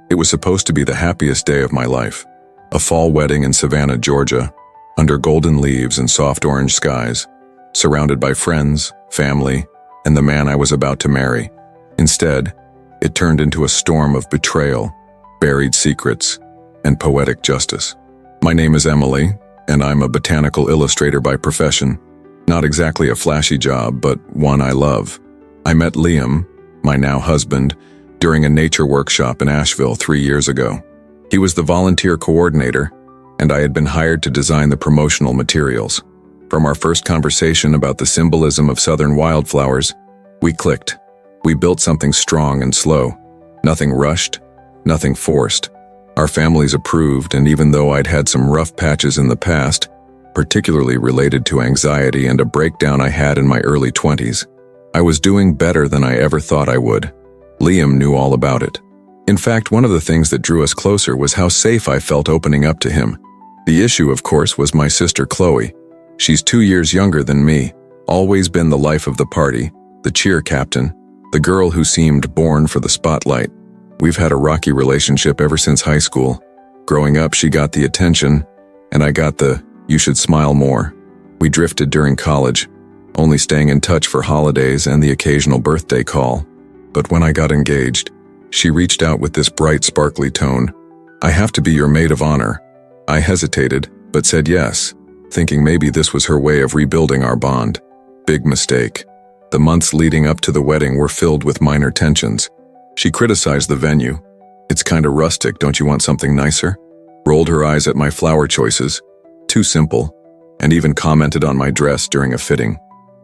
It was supposed to be the happiest day of my life. A fall wedding in Savannah, Georgia, under golden leaves and soft orange skies, surrounded by friends, family, and the man I was about to marry. Instead, it turned into a storm of betrayal, buried secrets, and poetic justice. My name is Emily, and I'm a botanical illustrator by profession. Not exactly a flashy job, but one I love. I met Liam, my now husband, during a nature workshop in Asheville 3 years ago. He was the volunteer coordinator, and I had been hired to design the promotional materials. From our first conversation about the symbolism of southern wildflowers, we clicked. We built something strong and slow. Nothing rushed, nothing forced. Our families approved, and even though I'd had some rough patches in the past, particularly related to anxiety and a breakdown I had in my early 20s, I was doing better than I ever thought I would. Liam knew all about it. In fact, one of the things that drew us closer was how safe I felt opening up to him. The issue, of course, was my sister Chloe. She's 2 years younger than me, always been the life of the party, the cheer captain, the girl who seemed born for the spotlight. We've had a rocky relationship ever since high school. Growing up, she got the attention, and I got the, "you should smile more." We drifted during college, only staying in touch for holidays and the occasional birthday call. But when I got engaged, she reached out with this bright, sparkly tone. "I have to be your maid of honor." I hesitated, but said yes, thinking maybe this was her way of rebuilding our bond. Big mistake. The months leading up to the wedding were filled with minor tensions. She criticized the venue. "It's kinda rustic, don't you want something nicer?" Rolled her eyes at my flower choices. "Too simple," and even commented on my dress during a fitting.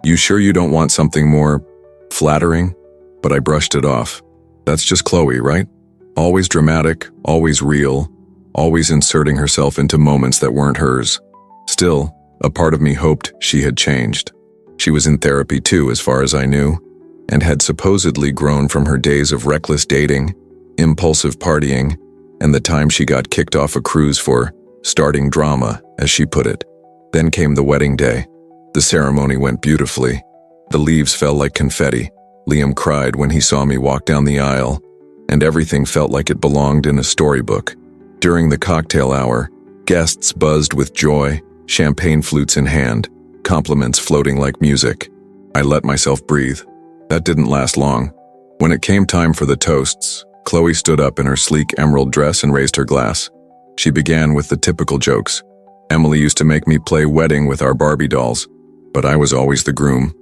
"You sure you don't want something more flattering?" But I brushed it off. That's just Chloe, right? Always dramatic, always real, always inserting herself into moments that weren't hers. Still, a part of me hoped she had changed. She was in therapy too, as far as I knew, and had supposedly grown from her days of reckless dating, impulsive partying, and the time she got kicked off a cruise for starting drama, as she put it. Then came the wedding day. The ceremony went beautifully. The leaves fell like confetti. Liam cried when he saw me walk down the aisle, and everything felt like it belonged in a storybook. During the cocktail hour, guests buzzed with joy, champagne flutes in hand, compliments floating like music. I let myself breathe. That didn't last long. When it came time for the toasts, Chloe stood up in her sleek emerald dress and raised her glass. She began with the typical jokes. Emily used to make me play wedding with our Barbie dolls, but I was always the groom.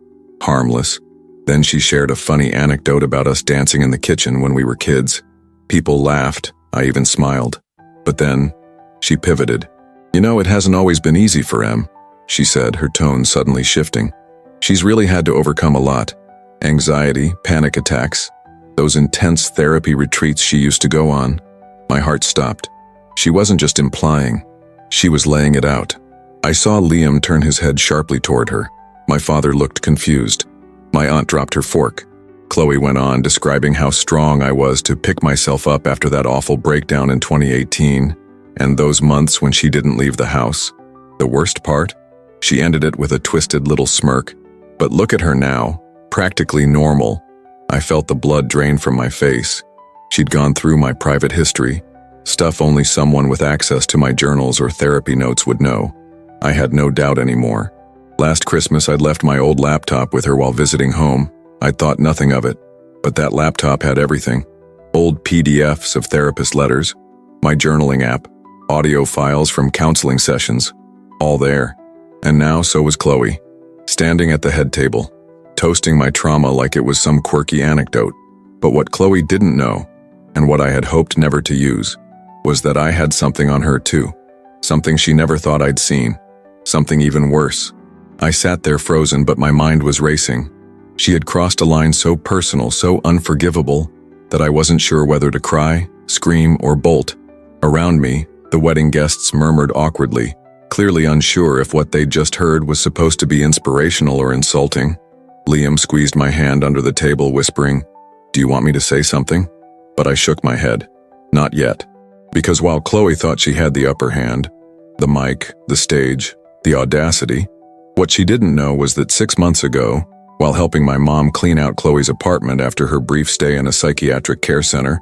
Harmless. Then she shared a funny anecdote about us dancing in the kitchen when we were kids. People laughed, I even smiled. But then, she pivoted. "You know, it hasn't always been easy for Em," she said, her tone suddenly shifting. "She's really had to overcome a lot. Anxiety, panic attacks, those intense therapy retreats she used to go on." My heart stopped. She wasn't just implying, she was laying it out. I saw Liam turn his head sharply toward her. My father looked confused. My aunt dropped her fork. Chloe went on, describing how strong I was to pick myself up after that awful breakdown in 2018, and those months when she didn't leave the house. The worst part? She ended it with a twisted little smirk. But look at her now, practically normal. I felt the blood drain from my face. She'd gone through my private history, stuff only someone with access to my journals or therapy notes would know. I had no doubt anymore. Last Christmas, I'd left my old laptop with her while visiting home. I'd thought nothing of it, but that laptop had everything. Old PDFs of therapist letters, my journaling app, audio files from counseling sessions, all there. And now so was Chloe, standing at the head table, toasting my trauma like it was some quirky anecdote. But what Chloe didn't know, and what I had hoped never to use, was that I had something on her too. Something she never thought I'd seen. Something even worse. I sat there frozen, but my mind was racing. She had crossed a line so personal, so unforgivable, that I wasn't sure whether to cry, scream, or bolt. Around me, the wedding guests murmured awkwardly, clearly unsure if what they'd just heard was supposed to be inspirational or insulting. Liam squeezed my hand under the table, whispering, "Do you want me to say something?" But I shook my head. Not yet. Because while Chloe thought she had the upper hand, the mic, the stage, the audacity, what she didn't know was that 6 months ago, while helping my mom clean out Chloe's apartment after her brief stay in a psychiatric care center,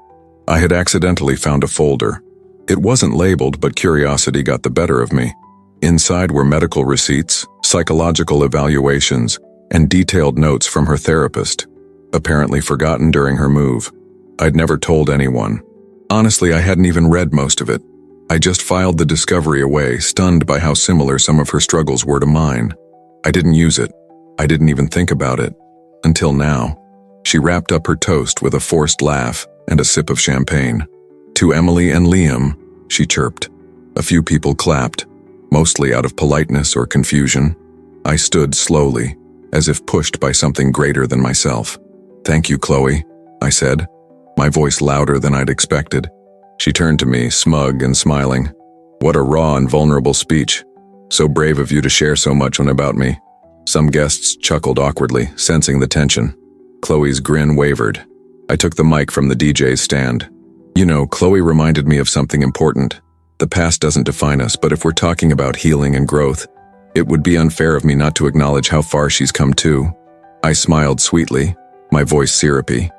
I had accidentally found a folder. It wasn't labeled, but curiosity got the better of me. Inside were medical receipts, psychological evaluations, and detailed notes from her therapist, apparently forgotten during her move. I'd never told anyone. Honestly, I hadn't even read most of it. I just filed the discovery away, stunned by how similar some of her struggles were to mine. I didn't use it. I didn't even think about it. Until now. She wrapped up her toast with a forced laugh and a sip of champagne. "To Emily and Liam," she chirped. A few people clapped, mostly out of politeness or confusion. I stood slowly, as if pushed by something greater than myself. "Thank you, Chloe," I said, my voice louder than I'd expected. She turned to me, smug and smiling. "What a raw and vulnerable speech. So brave of you to share so much about me." Some guests chuckled awkwardly, sensing the tension. Chloe's grin wavered. I took the mic from the DJ's stand. "You know, Chloe reminded me of something important. The past doesn't define us, but if we're talking about healing and growth, it would be unfair of me not to acknowledge how far she's come too." I smiled sweetly, my voice syrupy.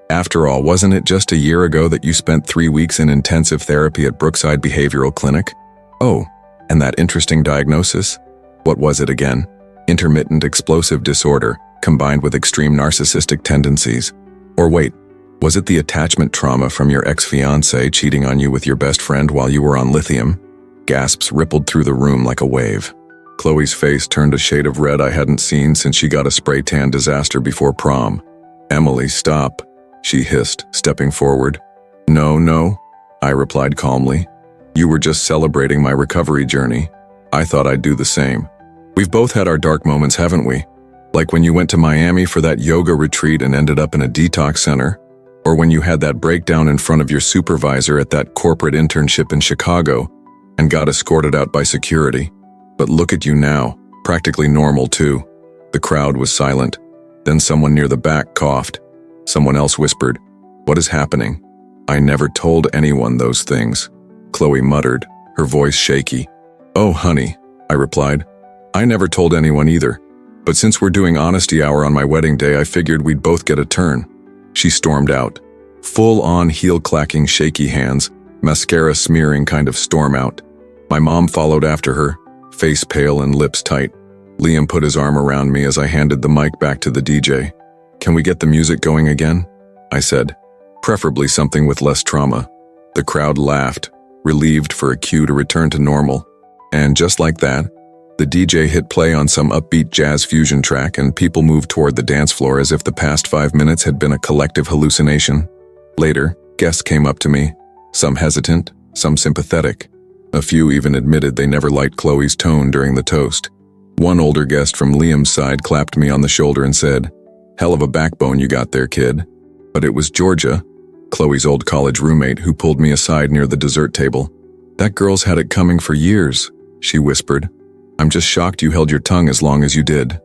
"After all, wasn't it just a year ago that you spent 3 weeks in intensive therapy at Brookside Behavioral Clinic? Oh, and that interesting diagnosis? What was it again? Intermittent explosive disorder, combined with extreme narcissistic tendencies. Or wait, was it the attachment trauma from your ex-fiancé cheating on you with your best friend while you were on lithium?" Gasps rippled through the room like a wave. Chloe's face turned a shade of red I hadn't seen since she got a spray tan disaster before prom. "Emily, stop," she hissed, stepping forward. No, I replied calmly. "You were just celebrating my recovery journey. I thought I'd do the same. We've both had our dark moments, haven't we? Like when you went to Miami for that yoga retreat and ended up in a detox center, or when you had that breakdown in front of your supervisor at that corporate internship in Chicago and got escorted out by security. But look at you now, practically normal too." The crowd was silent. Then someone near the back coughed. Someone else whispered, "What is happening?" "I never told anyone those things," Chloe muttered, her voice shaky. "Oh, honey," I replied. "I never told anyone either. But since we're doing honesty hour on my wedding day, I figured we'd both get a turn." She stormed out. Full-on heel-clacking shaky hands, mascara smearing kind of storm out. My mom followed after her, face pale and lips tight. Liam put his arm around me as I handed the mic back to the DJ. "Can we get the music going again?" I said. "Preferably something with less trauma." The crowd laughed, relieved for a cue to return to normal. And just like that, the DJ hit play on some upbeat jazz fusion track and people moved toward the dance floor as if the past 5 minutes had been a collective hallucination. Later, guests came up to me, some hesitant, some sympathetic. A few even admitted they never liked Chloe's tone during the toast. One older guest from Liam's side clapped me on the shoulder and said, "Hell of a backbone you got there, kid." But it was Georgia, Chloe's old college roommate, who pulled me aside near the dessert table. "That girl's had it coming for years," she whispered. "I'm just shocked you held your tongue as long as you did."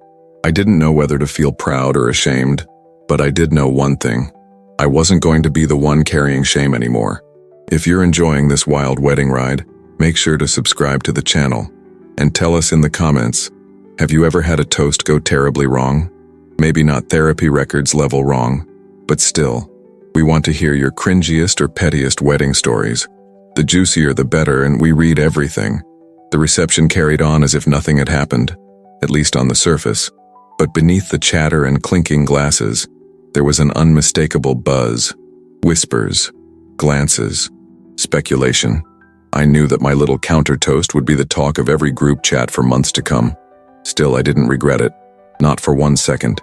I didn't know whether to feel proud or ashamed, but I did know one thing. I wasn't going to be the one carrying shame anymore. If you're enjoying this wild wedding ride, make sure to subscribe to the channel. And tell us in the comments, have you ever had a toast go terribly wrong? Maybe not therapy records level wrong, but still, we want to hear your cringiest or pettiest wedding stories. The juicier the better, and we read everything. The reception carried on as if nothing had happened, at least on the surface. But beneath the chatter and clinking glasses, there was an unmistakable buzz. Whispers, glances, speculation. I knew that my little counter toast would be the talk of every group chat for months to come. Still, I didn't regret it. Not for 1 second.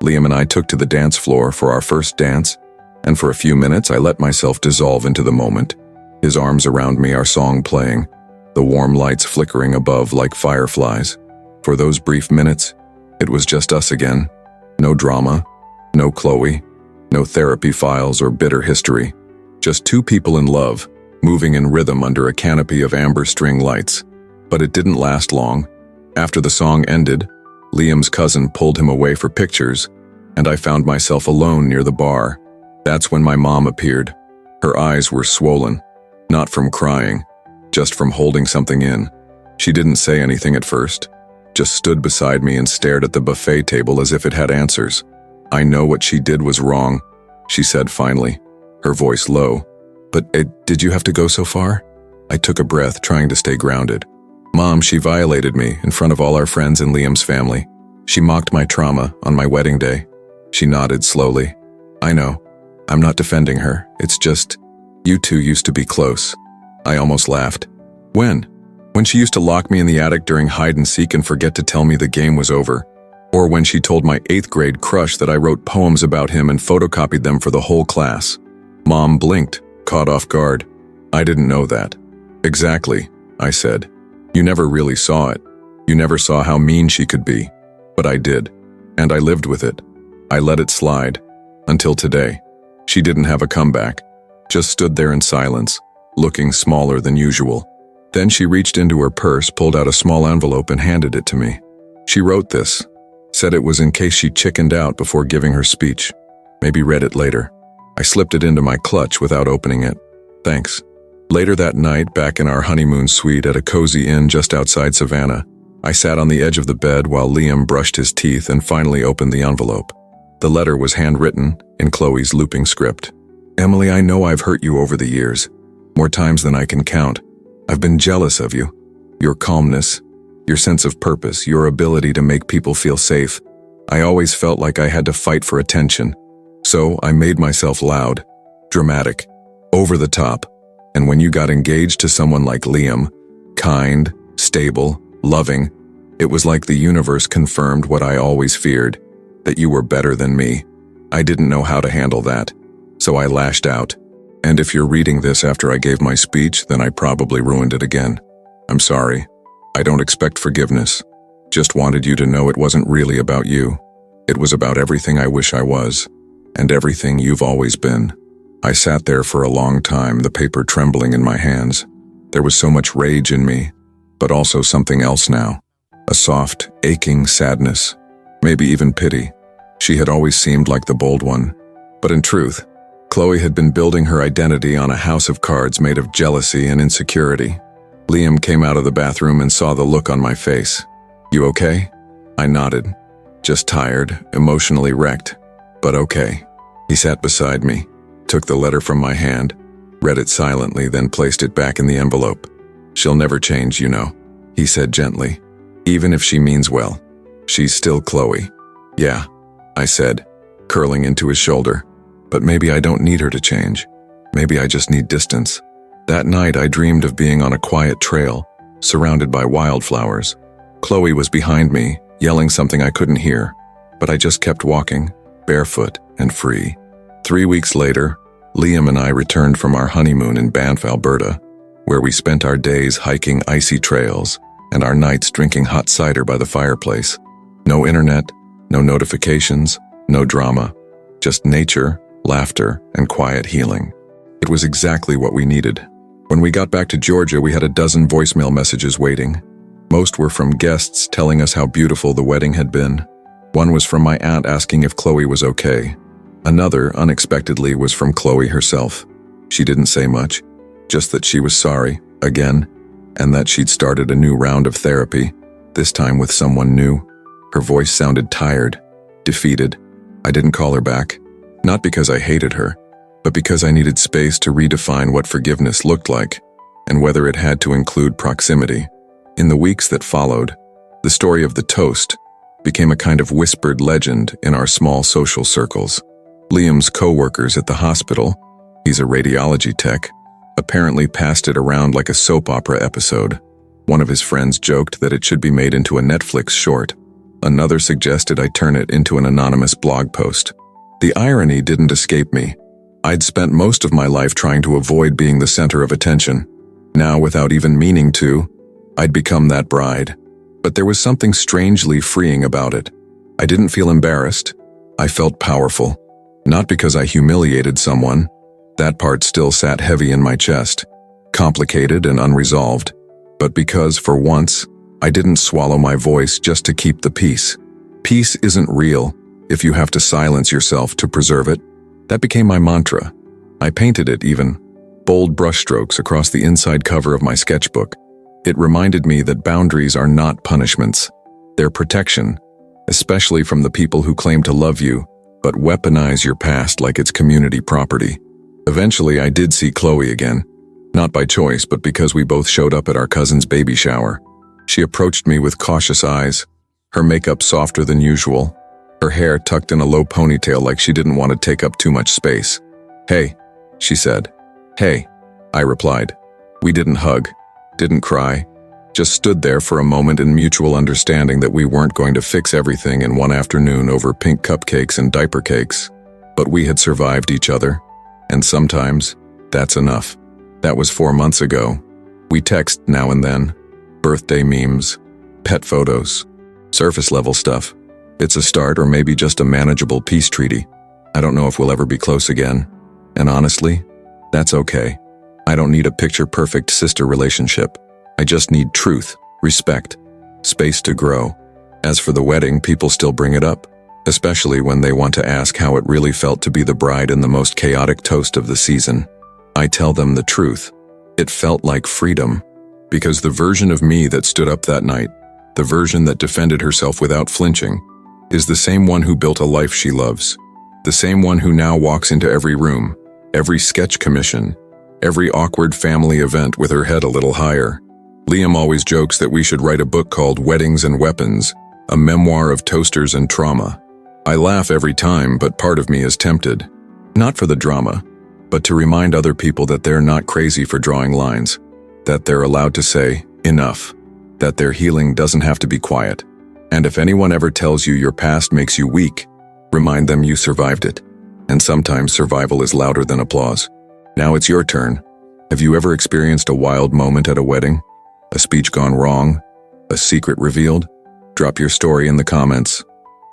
Liam and I took to the dance floor for our first dance, and for a few minutes I let myself dissolve into the moment. His arms around me, our song playing, the warm lights flickering above like fireflies. For those brief minutes, it was just us again. No drama, no Chloe, no therapy files or bitter history. Just two people in love, moving in rhythm under a canopy of amber string lights. But it didn't last long. After the song ended, Liam's cousin pulled him away for pictures, and I found myself alone near the bar. That's when my mom appeared. Her eyes were swollen, not from crying, just from holding something in. She didn't say anything at first, just stood beside me and stared at the buffet table as if it had answers. "I know what she did was wrong," she said finally, her voice low. But did you have to go so far? I took a breath, trying to stay grounded. Mom, she violated me in front of all our friends and Liam's family. She mocked my trauma on my wedding day. She nodded slowly. I know. I'm not defending her. It's just, you two used to be close. I almost laughed. When? When she used to lock me in the attic during hide and seek and forget to tell me the game was over. Or when she told my 8th grade crush that I wrote poems about him and photocopied them for the whole class. Mom blinked, caught off guard. I didn't know that. Exactly, I said. You never really saw it. You never saw how mean she could be. But I did. And I lived with it. I let it slide. Until today. She didn't have a comeback. Just stood there in silence, looking smaller than usual. Then she reached into her purse, pulled out a small envelope and handed it to me. She wrote this. Said it was in case she chickened out before giving her speech. Maybe read it later. I slipped it into my clutch without opening it. Thanks. Later that night, back in our honeymoon suite at a cozy inn just outside Savannah, I sat on the edge of the bed while Liam brushed his teeth and finally opened the envelope. The letter was handwritten in Chloe's looping script. Emily, I know I've hurt you over the years, more times than I can count. I've been jealous of you. Your calmness, your sense of purpose, your ability to make people feel safe. I always felt like I had to fight for attention. So I made myself loud, dramatic, over the top. And when you got engaged to someone like Liam, kind, stable, loving, it was like the universe confirmed what I always feared, that you were better than me. I didn't know how to handle that, so I lashed out. And if you're reading this after I gave my speech, then I probably ruined it again. I'm sorry. I don't expect forgiveness. Just wanted you to know it wasn't really about you. It was about everything I wish I was, and everything you've always been. I sat there for a long time, the paper trembling in my hands. There was so much rage in me, but also something else now. A soft, aching sadness, maybe even pity. She had always seemed like the bold one. But in truth, Chloe had been building her identity on a house of cards made of jealousy and insecurity. Liam came out of the bathroom and saw the look on my face. You okay? I nodded. Just tired, emotionally wrecked. But okay. He sat beside me, took the letter from my hand, read it silently, then placed it back in the envelope. She'll never change, you know, he said gently. Even if she means well. She's still Chloe. Yeah, I said, curling into his shoulder. But maybe I don't need her to change. Maybe I just need distance. That night I dreamed of being on a quiet trail, surrounded by wildflowers. Chloe was behind me, yelling something I couldn't hear. But I just kept walking, barefoot and free. 3 weeks later, Liam and I returned from our honeymoon in Banff, Alberta, where we spent our days hiking icy trails and our nights drinking hot cider by the fireplace. No internet, no notifications, no drama, just nature, laughter, and quiet healing. It was exactly what we needed. When we got back to Georgia, we had a dozen voicemail messages waiting. Most were from guests telling us how beautiful the wedding had been. One was from my aunt asking if Chloe was okay. Another, unexpectedly, was from Chloe herself. She didn't say much, just that she was sorry, again, and that she'd started a new round of therapy, this time with someone new. Her voice sounded tired, defeated. I didn't call her back, not because I hated her, but because I needed space to redefine what forgiveness looked like, and whether it had to include proximity. In the weeks that followed, the story of the toast became a kind of whispered legend in our small social circles. Liam's co-workers at the hospital, he's a radiology tech, apparently passed it around like a soap opera episode. One of his friends joked that it should be made into a Netflix short. Another suggested I turn it into an anonymous blog post. The irony didn't escape me. I'd spent most of my life trying to avoid being the center of attention. Now, without even meaning to, I'd become that bride. But there was something strangely freeing about it. I didn't feel embarrassed. I felt powerful. Not because I humiliated someone. That part still sat heavy in my chest, complicated and unresolved. But because, for once, I didn't swallow my voice just to keep the peace. Peace isn't real if you have to silence yourself to preserve it. That became my mantra. I painted it even, bold brushstrokes across the inside cover of my sketchbook. It reminded me that boundaries are not punishments. They're protection, especially from the people who claim to love you, but weaponize your past like it's community property. Eventually, I did see Chloe again. Not by choice, but because we both showed up at our cousin's baby shower. She approached me with cautious eyes, her makeup softer than usual, her hair tucked in a low ponytail like she didn't want to take up too much space. "Hey," she said. "Hey," I replied. We didn't hug, didn't cry, just stood there for a moment in mutual understanding that we weren't going to fix everything in one afternoon over pink cupcakes and diaper cakes. But we had survived each other, and sometimes that's enough. That was 4 months ago. We text now and then, birthday memes, pet photos, surface-level stuff. It's a start or maybe just a manageable peace treaty. I don't know if we'll ever be close again. And honestly, that's okay. I don't need a picture-perfect sister relationship. I just need truth, respect, space to grow. As for the wedding, people still bring it up, especially when they want to ask how it really felt to be the bride in the most chaotic toast of the season. I tell them the truth. It felt like freedom. Because the version of me that stood up that night, the version that defended herself without flinching, is the same one who built a life she loves. The same one who now walks into every room, every sketch commission, every awkward family event with her head a little higher. Liam always jokes that we should write a book called Weddings and Weapons, a memoir of toasters and trauma. I laugh every time, but part of me is tempted. Not for the drama, but to remind other people that they're not crazy for drawing lines, that they're allowed to say, enough, that their healing doesn't have to be quiet. And if anyone ever tells you your past makes you weak, remind them you survived it. And sometimes survival is louder than applause. Now it's your turn. Have you ever experienced a wild moment at a wedding? A speech gone wrong? A secret revealed? Drop your story in the comments.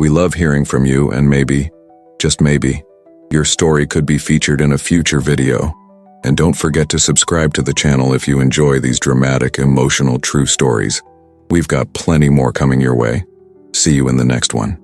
We love hearing from you, and maybe, just maybe, your story could be featured in a future video. And don't forget to subscribe to the channel if you enjoy these dramatic, emotional, true stories. We've got plenty more coming your way. See you in the next one.